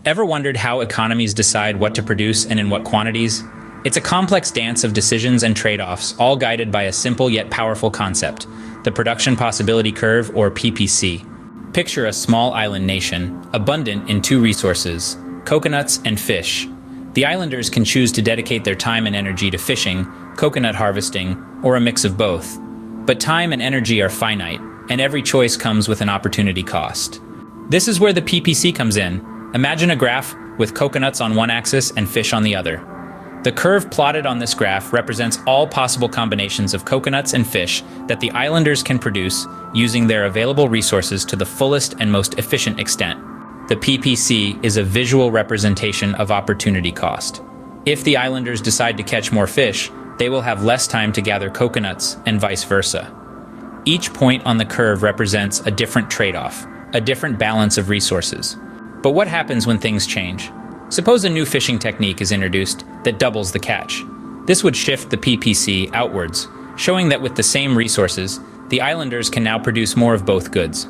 Ever wondered how economies decide what to produce and in what quantities? It's a complex dance of decisions and trade-offs, all guided by a simple yet powerful concept, the Production Possibility Curve, or PPC. Picture a small island nation, abundant in two resources, coconuts and fish. The islanders can choose to dedicate their time and energy to fishing, coconut harvesting, or a mix of both. But time and energy are finite, and every choice comes with an opportunity cost. This is where the PPC comes in. Imagine a graph with coconuts on one axis and fish on the other. The curve plotted on this graph represents all possible combinations of coconuts and fish that the islanders can produce using their available resources to the fullest and most efficient extent. The PPC is a visual representation of opportunity cost. If the islanders decide to catch more fish, they will have less time to gather coconuts and vice versa. Each point on the curve represents a different trade-off, a different balance of resources. But what happens when things change? Suppose a new fishing technique is introduced that doubles the catch. This would shift the PPC outwards, showing that with the same resources, the islanders can now produce more of both goods.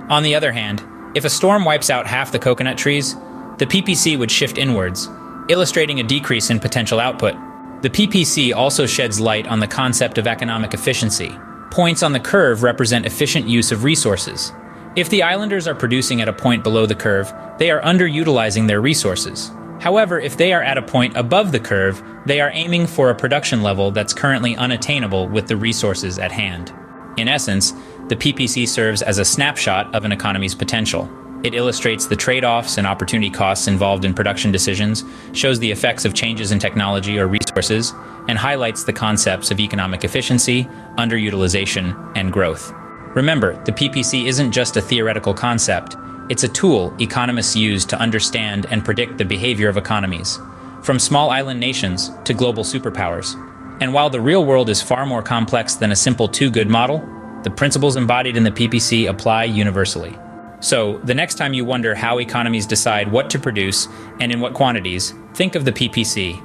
On the other hand, if a storm wipes out half the coconut trees, the PPC would shift inwards, illustrating a decrease in potential output. The PPC also sheds light on the concept of economic efficiency. Points on the curve represent efficient use of resources. If the islanders are producing at a point below the curve, they are underutilizing their resources. However, if they are at a point above the curve, they are aiming for a production level that's currently unattainable with the resources at hand. In essence, the PPC serves as a snapshot of an economy's potential. It illustrates the trade-offs and opportunity costs involved in production decisions, shows the effects of changes in technology or resources, and highlights the concepts of economic efficiency, underutilization, and growth. Remember, the PPC isn't just a theoretical concept. It's a tool economists use to understand and predict the behavior of economies, from small island nations to global superpowers. And while the real world is far more complex than a simple too-good model, the principles embodied in the PPC apply universally. So, the next time you wonder how economies decide what to produce and in what quantities, think of the PPC.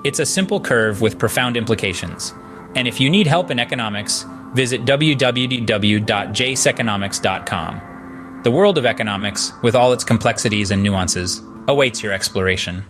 It's a simple curve with profound implications. And if you need help in economics, visit www.jaceeconomics.com. The world of economics, with all its complexities and nuances, awaits your exploration.